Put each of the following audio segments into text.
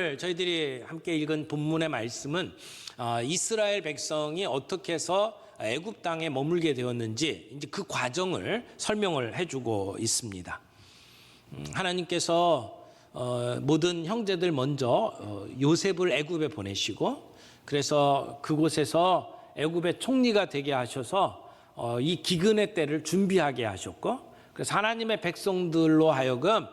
오늘 저희들이 함께 읽은 본문의 말씀은 이스라엘 백성이 어떻게 해서 애굽 땅에 머물게 되었는지 이제 그 과정을 설명을 해주고 있습니다. 하나님께서 모든 형제들 먼저 요셉을 애굽에 보내시고 그래서 그곳에서 애굽의 총리가 되게 하셔서 이 기근의 때를 준비하게 하셨고 그래서 하나님의 백성들로 하여금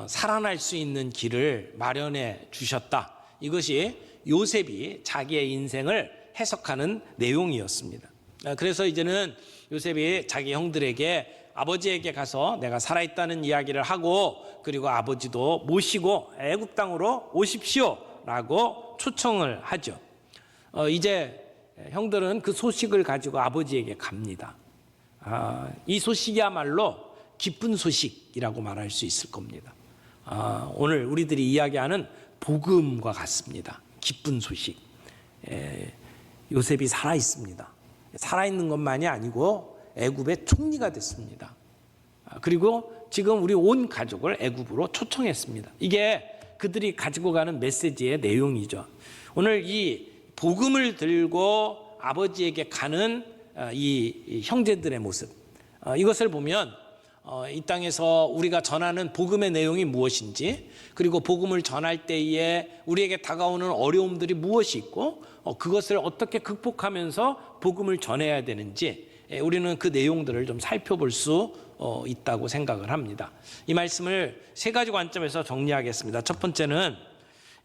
살아날 수 있는 길을 마련해 주셨다. 이것이 요셉이 자기의 인생을 해석하는 내용이었습니다. 그래서 이제는 요셉이 자기 형들에게 아버지에게 가서 내가 살아있다는 이야기를 하고 그리고 아버지도 모시고 애굽 땅으로 오십시오 라고 초청을 하죠. 이제 형들은 그 소식을 가지고 아버지에게 갑니다. 이 소식이야말로 기쁜 소식이라고 말할 수 있을 겁니다. 오늘 우리들이 이야기하는 복음과 같습니다. 기쁜 소식. 요셉이 살아있습니다. 살아있는 것만이 아니고 애굽의 총리가 됐습니다. 그리고 지금 우리 온 가족을 애굽으로 초청했습니다. 이게 그들이 가지고 가는 메시지의 내용이죠. 오늘 이 복음을 들고 아버지에게 가는 이 형제들의 모습, 이것을 보면 이 땅에서 우리가 전하는 복음의 내용이 무엇인지 그리고 복음을 전할 때에 우리에게 다가오는 어려움들이 무엇이 있고 그것을 어떻게 극복하면서 복음을 전해야 되는지 우리는 그 내용들을 좀 살펴볼 수 있다고 생각을 합니다. 이 말씀을 세 가지 관점에서 정리하겠습니다. 첫 번째는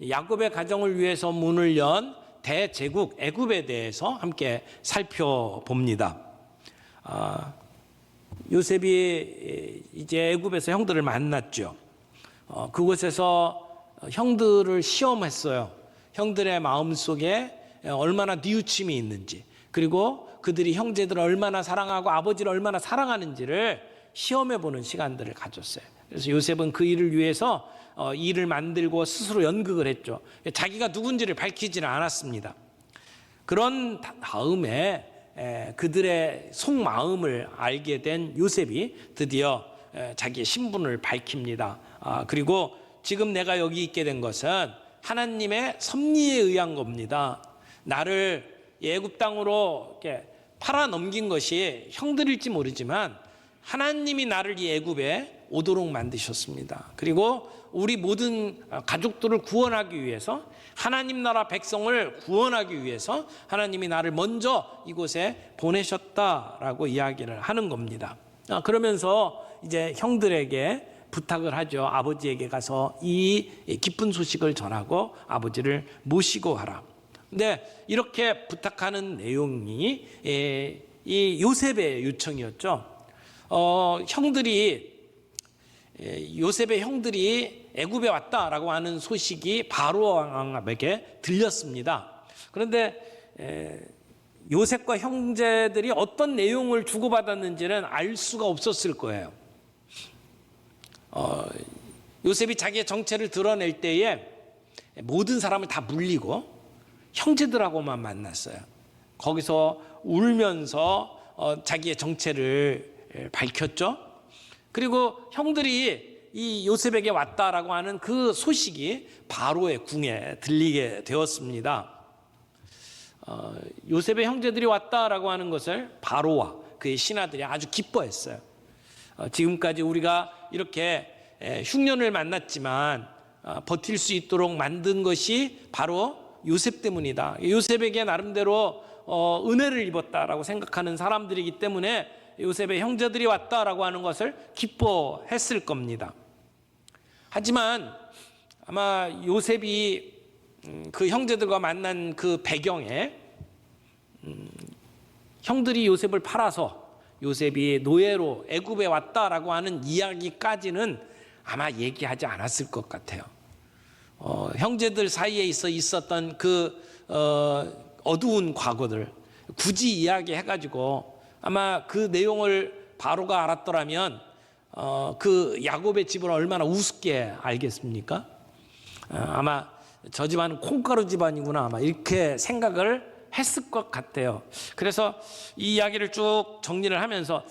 야곱의 가정을 위해서 문을 연 대제국 애굽에 대해서 함께 살펴봅니다. 요셉이 이제 애굽에서 형들을 만났죠. 그곳에서 형들을 시험했어요. 형들의 마음속에 얼마나 뉘우침이 있는지 그리고 그들이 형제들을 얼마나 사랑하고 아버지를 얼마나 사랑하는지를 시험해보는 시간들을 가졌어요. 그래서 요셉은 그 일을 위해서 일을 만들고 스스로 연극을 했죠. 자기가 누군지를 밝히지는 않았습니다. 그런 다음에 그들의 속마음을 알게 된 요셉이 드디어 자기의 신분을 밝힙니다. 그리고 지금 내가 여기 있게 된 것은 하나님의 섭리에 의한 겁니다. 나를 애굽 땅으로 이렇게 팔아 넘긴 것이 형들일지 모르지만 하나님이 나를 이 애굽에 오도록 만드셨습니다. 그리고 우리 모든 가족들을 구원하기 위해서 하나님 나라 백성을 구원하기 위해서 하나님이 나를 먼저 이곳에 보내셨다라고 이야기를 하는 겁니다. 그러면서 이제 형들에게 부탁을 하죠. 아버지에게 가서 이 기쁜 소식을 전하고 아버지를 모시고 가라. 근데 이렇게 부탁하는 내용이 이 요셉의 요청이었죠. 요셉의 형들이 애굽에 왔다라고 하는 소식이 바로 왕에게 들렸습니다. 그런데 요셉과 형제들이 어떤 내용을 주고받았는지는 알 수가 없었을 거예요. 요셉이 자기의 정체를 드러낼 때에 모든 사람을 다 물리고 형제들하고만 만났어요. 거기서 울면서 자기의 정체를 밝혔죠. 그리고 형들이 이 요셉에게 왔다라고 하는 그 소식이 바로의 궁에 들리게 되었습니다. 요셉의 형제들이 왔다라고 하는 것을 바로와 그의 신하들이 아주 기뻐했어요. 지금까지 우리가 이렇게 흉년을 만났지만 버틸 수 있도록 만든 것이 바로 요셉 때문이다. 요셉에게 나름대로 은혜를 입었다라고 생각하는 사람들이기 때문에 요셉의 형제들이 왔다라고 하는 것을 기뻐했을 겁니다. 하지만 아마 요셉이 그 형제들과 만난 그 배경에 형들이 요셉을 팔아서 요셉이 노예로 애굽에 왔다라고 하는 이야기까지는 아마 얘기하지 않았을 것 같아요. 형제들 사이에 있었던 그 어두운 과거들 굳이 이야기해가지고 아마 그 내용을 바로가 알았더라면 그 야곱의 집을 얼마나 우습게 알겠습니까? 아마 저 집안은 콩가루 집안이구나 아마 이렇게 생각을 했을 것 같아요. 그래서 이 이야기를 쭉 정리를 하면서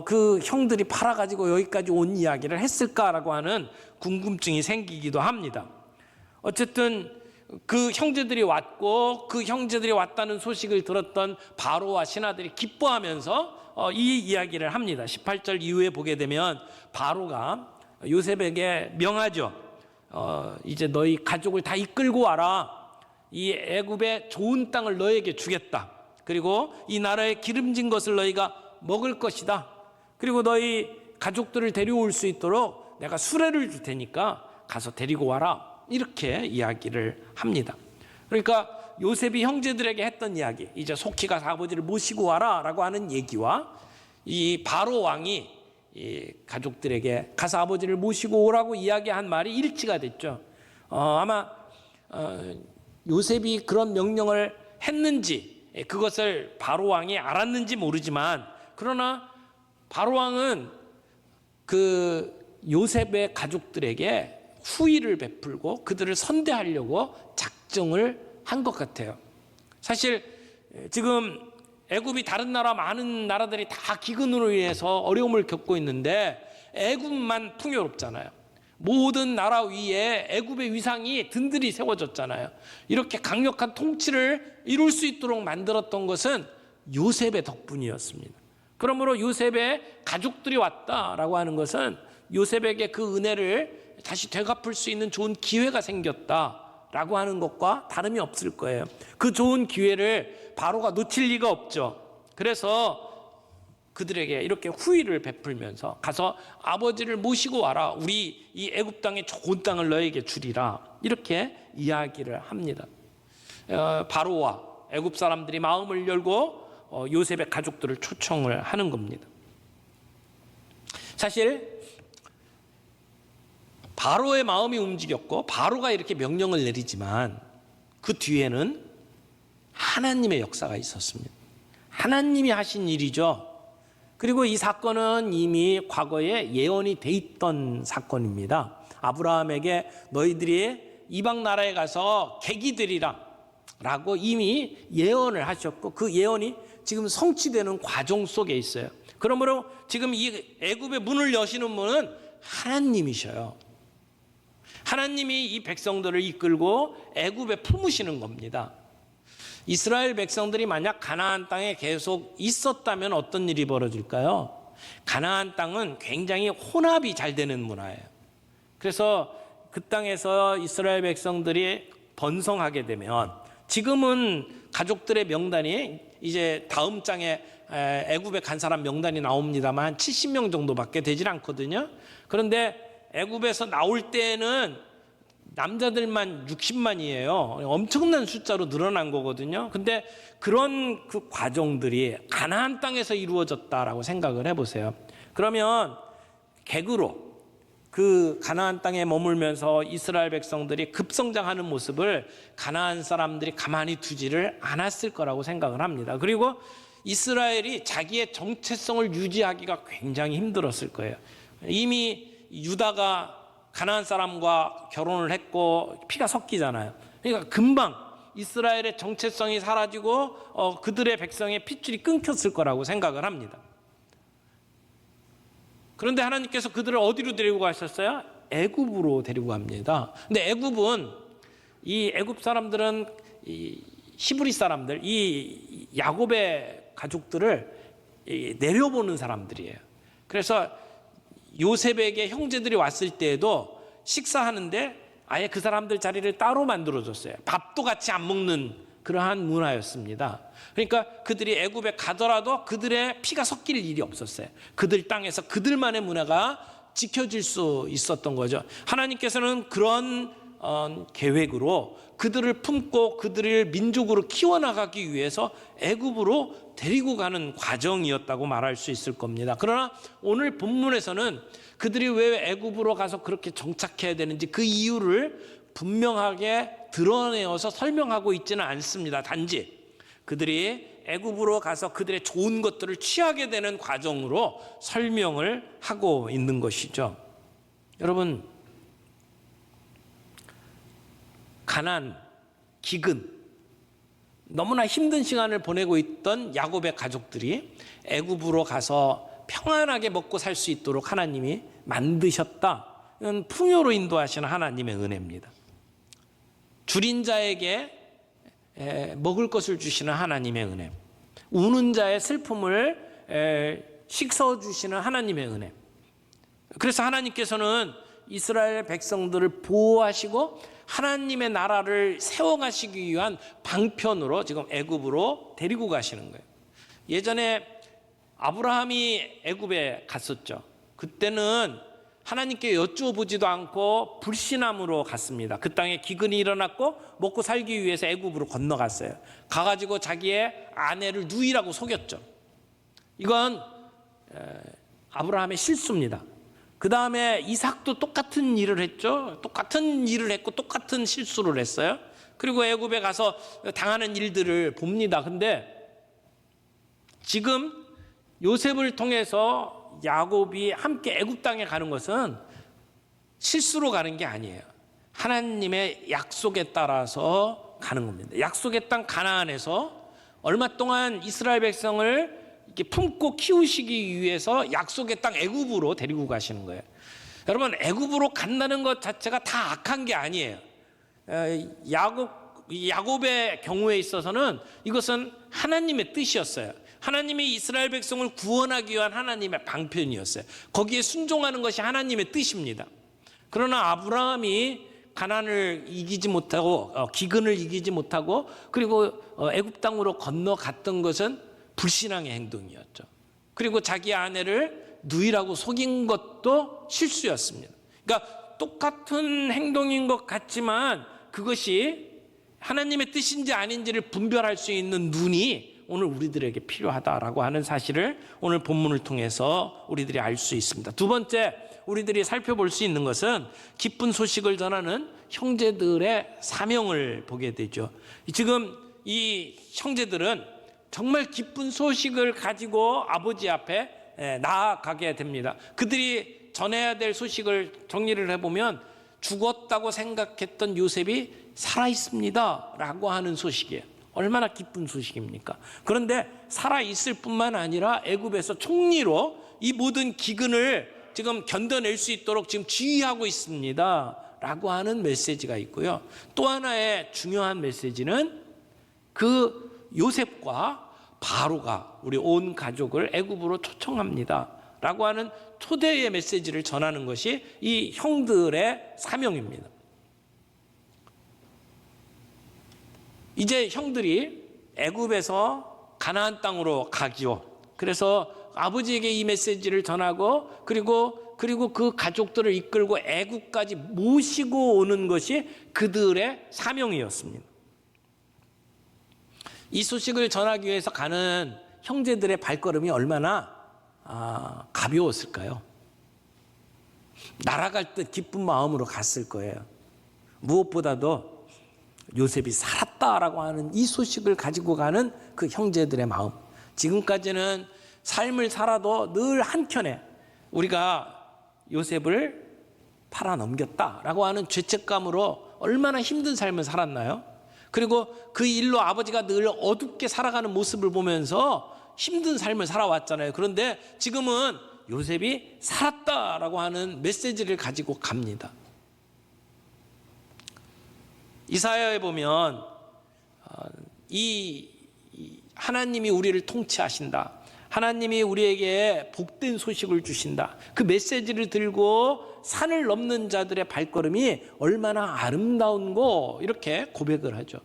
그 형들이 팔아가지고 여기까지 온 이야기를 했을까라고 하는 궁금증이 생기기도 합니다. 어쨌든 그 형제들이 왔고 그 형제들이 왔다는 소식을 들었던 바로와 신하들이 기뻐하면서 이 이야기를 합니다. 18절 이후에 보게 되면 바로가 요셉에게 명하죠. 이제 너희 가족을 다 이끌고 와라. 이 애굽의 좋은 땅을 너에게 주겠다. 그리고 이 나라의 기름진 것을 너희가 먹을 것이다. 그리고 너희 가족들을 데려올 수 있도록 내가 수레를 줄 테니까 가서 데리고 와라. 이렇게 이야기를 합니다. 그러니까 요셉이 형제들에게 했던 이야기, 이제 속히 가서 아버지를 모시고 와라 라고 하는 얘기와 이 바로 왕이 이 가족들에게 가서 아버지를 모시고 오라고 이야기한 말이 일치가 됐죠. 아마 요셉이 그런 명령을 했는지 그것을 바로 왕이 알았는지 모르지만, 그러나 바로 왕은 그 요셉의 가족들에게 후의를 베풀고 그들을 선대하려고 작정을 한 것 같아요. 사실 지금 애굽이 다른 나라 많은 나라들이 다 기근으로 인해서 어려움을 겪고 있는데 애굽만 풍요롭잖아요. 모든 나라 위에 애굽의 위상이 든든히 세워졌잖아요. 이렇게 강력한 통치를 이룰 수 있도록 만들었던 것은 요셉의 덕분이었습니다. 그러므로 요셉의 가족들이 왔다라고 하는 것은 요셉에게 그 은혜를 다시 되갚을 수 있는 좋은 기회가 생겼다라고 하는 것과 다름이 없을 거예요. 그 좋은 기회를 바로가 놓칠 리가 없죠. 그래서 그들에게 이렇게 후의를 베풀면서 가서 아버지를 모시고 와라. 우리 이 애굽 땅의 좋은 땅을 너에게 주리라. 이렇게 이야기를 합니다. 바로와 애굽 사람들이 마음을 열고 요셉의 가족들을 초청을 하는 겁니다. 사실 바로의 마음이 움직였고 바로가 이렇게 명령을 내리지만 그 뒤에는 하나님의 역사가 있었습니다. 하나님이 하신 일이죠. 그리고 이 사건은 이미 과거에 예언이 돼 있던 사건입니다. 아브라함에게 너희들이 이방 나라에 가서 객이 되리라 라고 이미 예언을 하셨고, 그 예언이 지금 성취되는 과정 속에 있어요. 그러므로 지금 이 애굽의 문을 여시는 분은 하나님이셔요. 하나님이 이 백성들을 이끌고 애굽에 품으시는 겁니다. 이스라엘 백성들이 만약 가나안 땅에 계속 있었다면 어떤 일이 벌어질까요? 가나안 땅은 굉장히 혼합이 잘 되는 문화예요. 그래서 그 땅에서 이스라엘 백성들이 번성하게 되면, 지금은 가족들의 명단이 이제 다음 장에 애굽에 간 사람 명단이 나옵니다만 70명 정도밖에 되질 않거든요. 그런데 애굽에서 나올 때는 남자들만 60만이에요. 엄청난 숫자로 늘어난 거거든요. 근데 그런 그 과정들이 가나안 땅에서 이루어졌다라고 생각을 해보세요. 그러면 객으로 그 가나안 땅에 머물면서 이스라엘 백성들이 급성장하는 모습을 가나안 사람들이 가만히 두지를 않았을 거라고 생각을 합니다. 그리고 이스라엘이 자기의 정체성을 유지하기가 굉장히 힘들었을 거예요. 이미 유다가 가나안 사람과 결혼을 했고 피가 섞이잖아요. 그러니까 금방 이스라엘의 정체성이 사라지고 그들의 백성의 핏줄이 끊겼을 거라고 생각을 합니다. 그런데 하나님께서 그들을 어디로 데리고 가셨어요? 애굽으로 데리고 갑니다. 근데 애굽은, 이 애굽 사람들은 이 히브리 사람들, 이 야곱의 가족들을 내려보는 사람들이에요. 그래서 요셉에게 형제들이 왔을 때에도 식사하는데 아예 그 사람들 자리를 따로 만들어줬어요. 밥도 같이 안 먹는 그러한 문화였습니다. 그러니까 그들이 애굽에 가더라도 그들의 피가 섞일 일이 없었어요. 그들 땅에서 그들만의 문화가 지켜질 수 있었던 거죠. 하나님께서는 그런 계획으로 그들을 품고 그들을 민족으로 키워나가기 위해서 애굽으로 데리고 가는 과정이었다고 말할 수 있을 겁니다. 그러나 오늘 본문에서는 그들이 왜 애굽으로 가서 그렇게 정착해야 되는지 그 이유를 분명하게 드러내어서 설명하고 있지는 않습니다. 단지 그들이 애굽으로 가서 그들의 좋은 것들을 취하게 되는 과정으로 설명을 하고 있는 것이죠. 여러분, 가난, 기근, 너무나 힘든 시간을 보내고 있던 야곱의 가족들이 애굽으로 가서 평안하게 먹고 살 수 있도록 하나님이 만드셨다. 이건 풍요로 인도하시는 하나님의 은혜입니다. 줄인 자에게 먹을 것을 주시는 하나님의 은혜, 우는 자의 슬픔을 식사주시는 하나님의 은혜. 그래서 하나님께서는 이스라엘 백성들을 보호하시고 하나님의 나라를 세워가시기 위한 방편으로 지금 애굽으로 데리고 가시는 거예요. 예전에 아브라함이 애굽에 갔었죠. 그때는 하나님께 여쭈어보지도 않고 불신함으로 갔습니다. 그 땅에 기근이 일어났고 먹고 살기 위해서 애굽으로 건너갔어요. 가가지고 자기의 아내를 누이라고 속였죠. 이건 아브라함의 실수입니다. 그 다음에 이삭도 똑같은 일을 했죠. 똑같은 일을 했고 똑같은 실수를 했어요. 그리고 애굽에 가서 당하는 일들을 봅니다. 근데 지금 요셉을 통해서 야곱이 함께 애굽 땅에 가는 것은 실수로 가는 게 아니에요. 하나님의 약속에 따라서 가는 겁니다. 약속의 땅 가나안에서 얼마 동안 이스라엘 백성을 이렇게 품고 키우시기 위해서 약속의 땅 애굽으로 데리고 가시는 거예요. 여러분, 애굽으로 간다는 것 자체가 다 악한 게 아니에요. 야곱의 경우에 있어서는 이것은 하나님의 뜻이었어요. 하나님이 이스라엘 백성을 구원하기 위한 하나님의 방편이었어요. 거기에 순종하는 것이 하나님의 뜻입니다. 그러나 아브라함이 가난을 이기지 못하고 기근을 이기지 못하고 그리고 애굽 땅으로 건너갔던 것은 불신앙의 행동이었죠. 그리고 자기 아내를 누이라고 속인 것도 실수였습니다. 그러니까 똑같은 행동인 것 같지만 그것이 하나님의 뜻인지 아닌지를 분별할 수 있는 눈이 오늘 우리들에게 필요하다라고 하는 사실을 오늘 본문을 통해서 우리들이 알 수 있습니다. 두 번째, 우리들이 살펴볼 수 있는 것은 기쁜 소식을 전하는 형제들의 사명을 보게 되죠. 지금 이 형제들은 정말 기쁜 소식을 가지고 아버지 앞에 나아가게 됩니다. 그들이 전해야 될 소식을 정리를 해보면 죽었다고 생각했던 요셉이 살아있습니다 라고 하는 소식이에요. 얼마나 기쁜 소식입니까? 그런데 살아있을 뿐만 아니라 애굽에서 총리로 이 모든 기근을 지금 견뎌낼 수 있도록 지금 지휘하고 있습니다 라고 하는 메시지가 있고요. 또 하나의 중요한 메시지는 그 요셉과 바로가 우리 온 가족을 애굽으로 초청합니다 라고 하는 초대의 메시지를 전하는 것이 이 형들의 사명입니다. 이제 형들이 애굽에서 가나안 땅으로 가기요. 그래서 아버지에게 이 메시지를 전하고 그리고 그 가족들을 이끌고 애굽까지 모시고 오는 것이 그들의 사명이었습니다. 이 소식을 전하기 위해서 가는 형제들의 발걸음이 얼마나 가벼웠을까요? 날아갈 듯 기쁜 마음으로 갔을 거예요. 무엇보다도 요셉이 살았다라고 하는 이 소식을 가지고 가는 그 형제들의 마음. 지금까지는 삶을 살아도 늘 한켠에 우리가 요셉을 팔아넘겼다라고 하는 죄책감으로 얼마나 힘든 삶을 살았나요? 그리고 그 일로 아버지가 늘 어둡게 살아가는 모습을 보면서 힘든 삶을 살아왔잖아요. 그런데 지금은 요셉이 살았다라고 하는 메시지를 가지고 갑니다. 이사야에 보면 이 하나님이 우리를 통치하신다, 하나님이 우리에게 복된 소식을 주신다, 그 메시지를 들고 산을 넘는 자들의 발걸음이 얼마나 아름다운고 이렇게 고백을 하죠.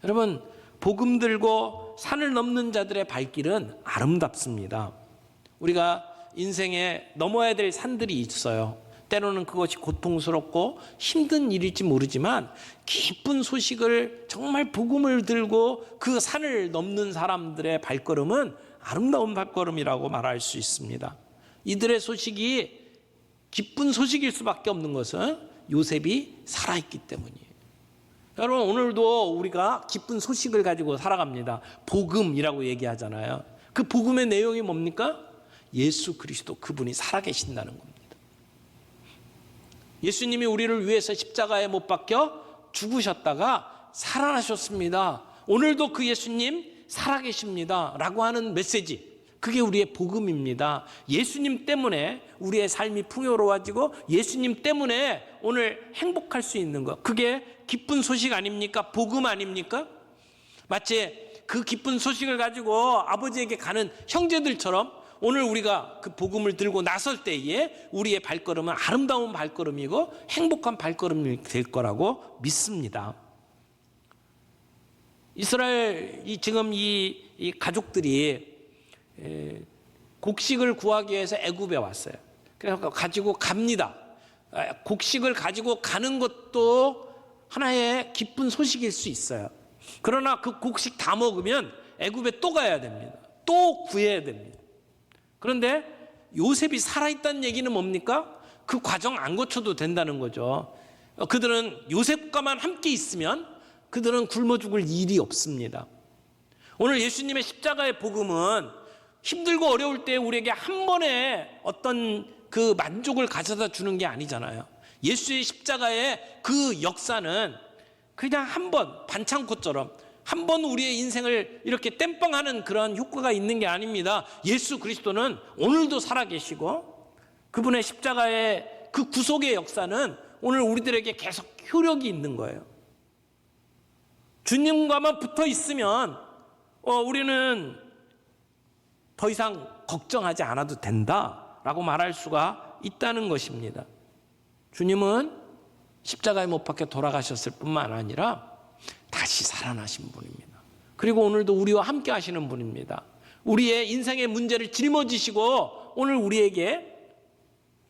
여러분, 복음 들고 산을 넘는 자들의 발길은 아름답습니다. 우리가 인생에 넘어야 될 산들이 있어요. 때로는 그것이 고통스럽고 힘든 일일지 모르지만 기쁜 소식을, 정말 복음을 들고 그 산을 넘는 사람들의 발걸음은 아름다운 발걸음이라고 말할 수 있습니다. 이들의 소식이 기쁜 소식일 수밖에 없는 것은 요셉이 살아있기 때문이에요. 여러분, 오늘도 우리가 기쁜 소식을 가지고 살아갑니다. 복음이라고 얘기하잖아요. 그 복음의 내용이 뭡니까? 예수 그리스도, 그분이 살아계신다는 겁니다. 예수님이 우리를 위해서 십자가에 못 박혀 죽으셨다가 살아나셨습니다. 오늘도 그 예수님 살아계십니다 라고 하는 메시지, 그게 우리의 복음입니다. 예수님 때문에 우리의 삶이 풍요로워지고 예수님 때문에 오늘 행복할 수 있는 것, 그게 기쁜 소식 아닙니까? 복음 아닙니까? 마치 그 기쁜 소식을 가지고 아버지에게 가는 형제들처럼 오늘 우리가 그 복음을 들고 나설 때에 우리의 발걸음은 아름다운 발걸음이고 행복한 발걸음이 될 거라고 믿습니다. 이스라엘 지금 이 가족들이 곡식을 구하기 위해서 애굽에 왔어요. 그래서 가지고 갑니다. 곡식을 가지고 가는 것도 하나의 기쁜 소식일 수 있어요. 그러나 그 곡식 다 먹으면 애굽에 또 가야 됩니다. 또 구해야 됩니다. 그런데 요셉이 살아있다는 얘기는 뭡니까? 그 과정 안 거쳐도 된다는 거죠. 그들은 요셉과만 함께 있으면 그들은 굶어 죽을 일이 없습니다. 오늘 예수님의 십자가의 복음은 힘들고 어려울 때 우리에게 한 번에 어떤 그 만족을 가져다 주는 게 아니잖아요. 예수의 십자가의 그 역사는 그냥 한 번 반창고처럼 한 번 우리의 인생을 이렇게 땜빵하는 그런 효과가 있는 게 아닙니다. 예수 그리스도는 오늘도 살아계시고 그분의 십자가의 그 구속의 역사는 오늘 우리들에게 계속 효력이 있는 거예요. 주님과만 붙어 있으면 우리는 더 이상 걱정하지 않아도 된다라고 말할 수가 있다는 것입니다. 주님은 십자가에 못 박혀 돌아가셨을 뿐만 아니라 다시 살아나신 분입니다. 그리고 오늘도 우리와 함께 하시는 분입니다. 우리의 인생의 문제를 짊어지시고 오늘 우리에게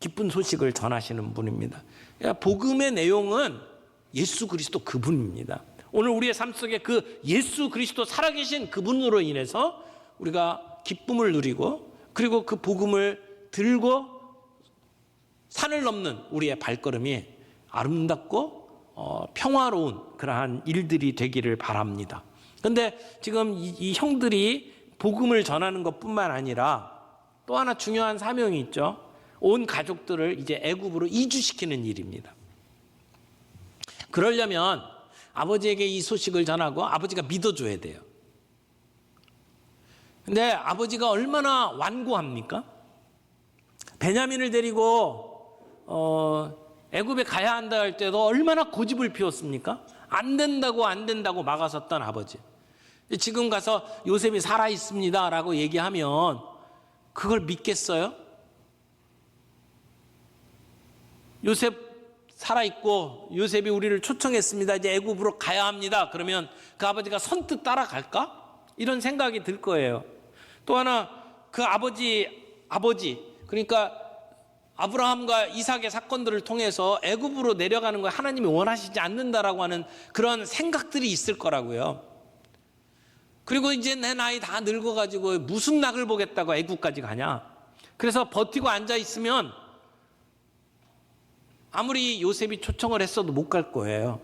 기쁜 소식을 전하시는 분입니다. 복음의 내용은 예수 그리스도 그분입니다. 오늘 우리의 삶 속에 그 예수 그리스도 살아계신 그분으로 인해서 우리가 기쁨을 누리고 그리고 그 복음을 들고 산을 넘는 우리의 발걸음이 아름답고 평화로운 그러한 일들이 되기를 바랍니다. 그런데 지금 이 형들이 복음을 전하는 것뿐만 아니라 또 하나 중요한 사명이 있죠. 온 가족들을 이제 애굽으로 이주시키는 일입니다. 그러려면 아버지에게 이 소식을 전하고 아버지가 믿어줘야 돼요. 근데 아버지가 얼마나 완고합니까? 베냐민을 데리고 애굽에 가야 한다 할 때도 얼마나 고집을 피웠습니까? 안 된다고 막아섰던 아버지. 지금 가서 요셉이 살아있습니다 라고 얘기하면 그걸 믿겠어요? 요셉 살아있고 요셉이 우리를 초청했습니다. 이제 애굽으로 가야 합니다. 그러면 그 아버지가 선뜻 따라갈까? 이런 생각이 들 거예요. 또 하나 그 아버지 그러니까 아브라함과 이삭의 사건들을 통해서 애굽으로 내려가는 걸 하나님이 원하시지 않는다라고 하는 그런 생각들이 있을 거라고요. 그리고 이제 내 나이 다 늙어가지고 무슨 낙을 보겠다고 애굽까지 가냐. 그래서 버티고 앉아있으면 아무리 요셉이 초청을 했어도 못 갈 거예요.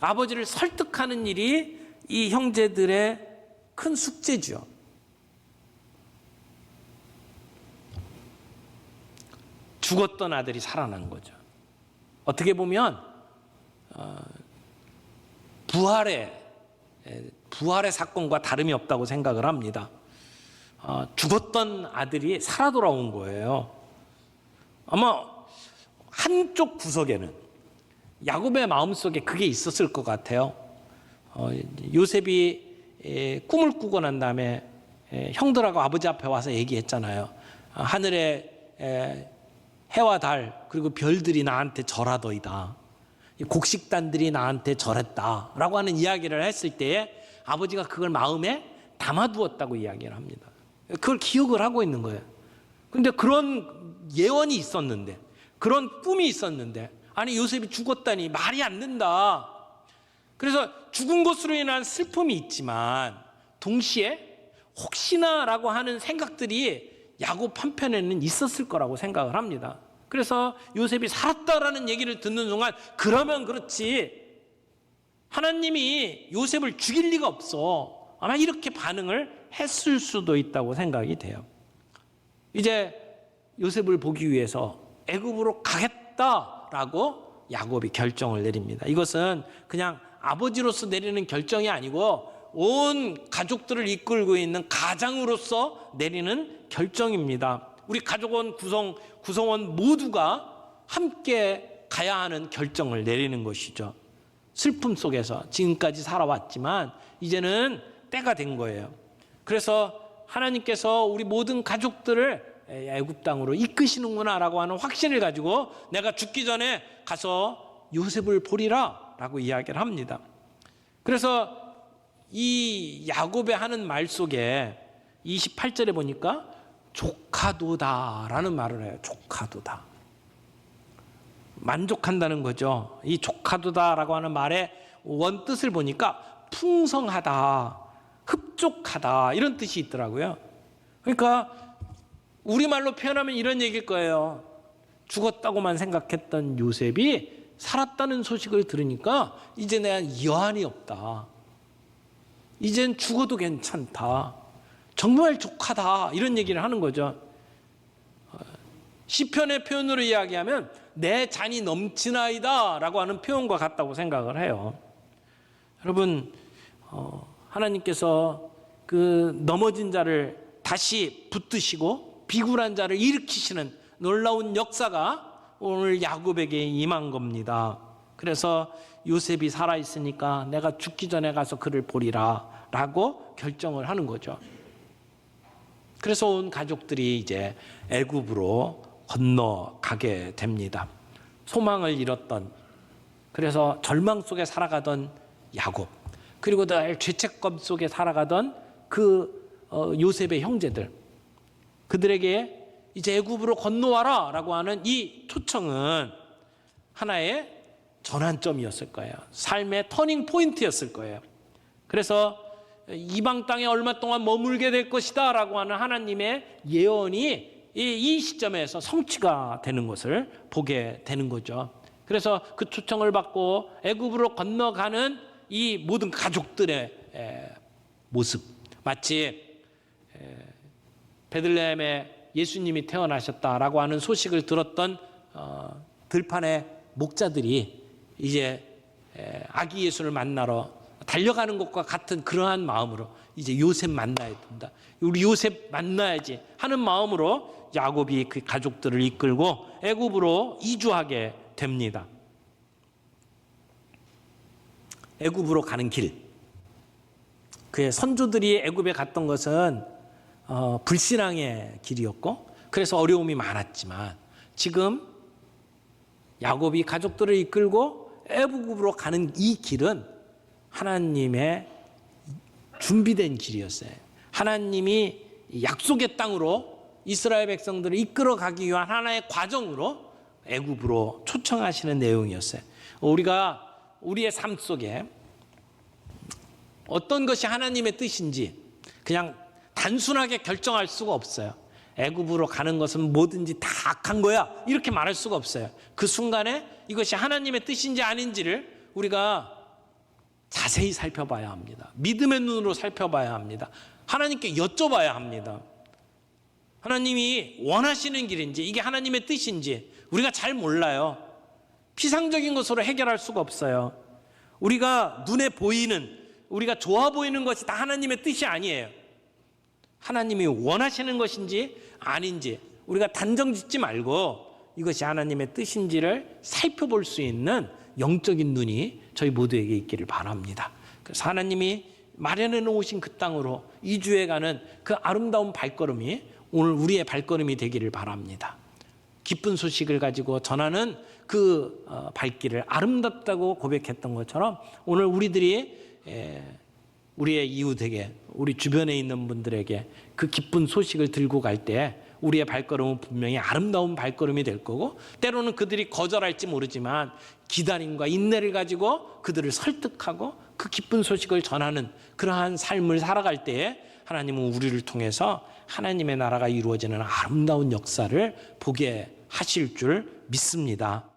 아버지를 설득하는 일이 이 형제들의 큰 숙제죠. 죽었던 아들이 살아난 거죠. 어떻게 보면 부활의 사건과 다름이 없다고 생각을 합니다. 죽었던 아들이 살아 돌아온 거예요. 아마 한쪽 구석에는 야곱의 마음속에 그게 있었을 것 같아요. 요셉이 꿈을 꾸고 난 다음에 형들하고 아버지 앞에 와서 얘기했잖아요. 하늘에 해와 달 그리고 별들이 나한테 절하더이다. 곡식단들이 나한테 절했다라고 하는 이야기를 했을 때에 아버지가 그걸 마음에 담아두었다고 이야기를 합니다. 그걸 기억을 하고 있는 거예요. 그런데 그런 예언이 있었는데 그런 꿈이 있었는데 아니 요셉이 죽었다니 말이 안 된다. 그래서 죽은 것으로 인한 슬픔이 있지만 동시에 혹시나라고 하는 생각들이 야곱 한편에는 있었을 거라고 생각을 합니다. 그래서 요셉이 살았다라는 얘기를 듣는 순간 그러면 그렇지 하나님이 요셉을 죽일 리가 없어. 아마 이렇게 반응을 했을 수도 있다고 생각이 돼요. 이제 요셉을 보기 위해서 애굽으로 가겠다라고 야곱이 결정을 내립니다. 이것은 그냥 아버지로서 내리는 결정이 아니고 온 가족들을 이끌고 있는 가장으로서 내리는 결정입니다. 우리 가족원 구성원 모두가 함께 가야 하는 결정을 내리는 것이죠. 슬픔 속에서 지금까지 살아왔지만 이제는 때가 된 거예요. 그래서 하나님께서 우리 모든 가족들을 애굽 땅으로 이끄시는구나라고 하는 확신을 가지고 내가 죽기 전에 가서 요셉을 보리라 라고 이야기를 합니다. 그래서 이 야곱의 하는 말 속에 28절에 보니까 조카도다 라는 말을 해요. 조카도다. 만족한다는 거죠. 이 조카도다 라고 하는 말의 원뜻을 보니까 풍성하다, 흡족하다 이런 뜻이 있더라고요. 그러니까 우리말로 표현하면 이런 얘기일 거예요. 죽었다고만 생각했던 요셉이 살았다는 소식을 들으니까 이제 내가 여한이 없다. 이젠 죽어도 괜찮다. 정말 족하다. 이런 얘기를 하는 거죠. 시편의 표현으로 이야기하면 내 잔이 넘치나이다 라고 하는 표현과 같다고 생각을 해요. 여러분, 하나님께서 그 넘어진 자를 다시 붙드시고 비굴한 자를 일으키시는 놀라운 역사가 오늘 야곱에게 임한 겁니다. 그래서 요셉이 살아있으니까 내가 죽기 전에 가서 그를 보리라 라고 결정을 하는 거죠. 그래서 온 가족들이 이제 애굽으로 건너가게 됩니다. 소망을 잃었던, 그래서 절망 속에 살아가던 야곱, 그리고 늘 죄책감 속에 살아가던 그 요셉의 형제들, 그들에게 이제 애굽으로 건너와라 라고 하는 이 초청은 하나의 전환점이었을 거예요. 삶의 터닝 포인트였을 거예요. 그래서 이방 땅에 얼마 동안 머물게 될 것이다 라고 하는 하나님의 예언이 이 시점에서 성취가 되는 것을 보게 되는 거죠. 그래서 그 초청을 받고 애굽으로 건너가는 이 모든 가족들의 모습, 마치 베들레헴에 예수님이 태어나셨다라고 하는 소식을 들었던 들판의 목자들이 이제 아기 예수를 만나러 달려가는 것과 같은 그러한 마음으로 이제 요셉 만나야 된다. 우리 요셉 만나야지 하는 마음으로 야곱이 그 가족들을 이끌고 애굽으로 이주하게 됩니다. 애굽으로 가는 길. 그의 선조들이 애굽에 갔던 것은 불신앙의 길이었고 그래서 어려움이 많았지만 지금 야곱이 가족들을 이끌고 애굽으로 가는 이 길은 하나님의 준비된 길이었어요. 하나님이 약속의 땅으로 이스라엘 백성들을 이끌어 가기 위한 하나의 과정으로 애굽으로 초청하시는 내용이었어요. 우리가 우리의 삶 속에 어떤 것이 하나님의 뜻인지 그냥 단순하게 결정할 수가 없어요. 애굽으로 가는 것은 뭐든지 다 악한 거야 이렇게 말할 수가 없어요. 그 순간에 이것이 하나님의 뜻인지 아닌지를 우리가 자세히 살펴봐야 합니다. 믿음의 눈으로 살펴봐야 합니다. 하나님께 여쭤봐야 합니다. 하나님이 원하시는 길인지 이게 하나님의 뜻인지 우리가 잘 몰라요. 피상적인 것으로 해결할 수가 없어요. 우리가 눈에 보이는, 우리가 좋아 보이는 것이 다 하나님의 뜻이 아니에요. 하나님이 원하시는 것인지 아닌지 우리가 단정 짓지 말고 이것이 하나님의 뜻인지를 살펴볼 수 있는 영적인 눈이 저희 모두에게 있기를 바랍니다. 그래서 하나님이 마련해 놓으신 그 땅으로 이주해 가는 그 아름다운 발걸음이 오늘 우리의 발걸음이 되기를 바랍니다. 기쁜 소식을 가지고 전하는 그 발길을 아름답다고 고백했던 것처럼 오늘 우리들이 우리의 이웃에게, 우리 주변에 있는 분들에게 그 기쁜 소식을 들고 갈 때 우리의 발걸음은 분명히 아름다운 발걸음이 될 거고 때로는 그들이 거절할지 모르지만 기다림과 인내를 가지고 그들을 설득하고 그 기쁜 소식을 전하는 그러한 삶을 살아갈 때에 하나님은 우리를 통해서 하나님의 나라가 이루어지는 아름다운 역사를 보게 하실 줄 믿습니다.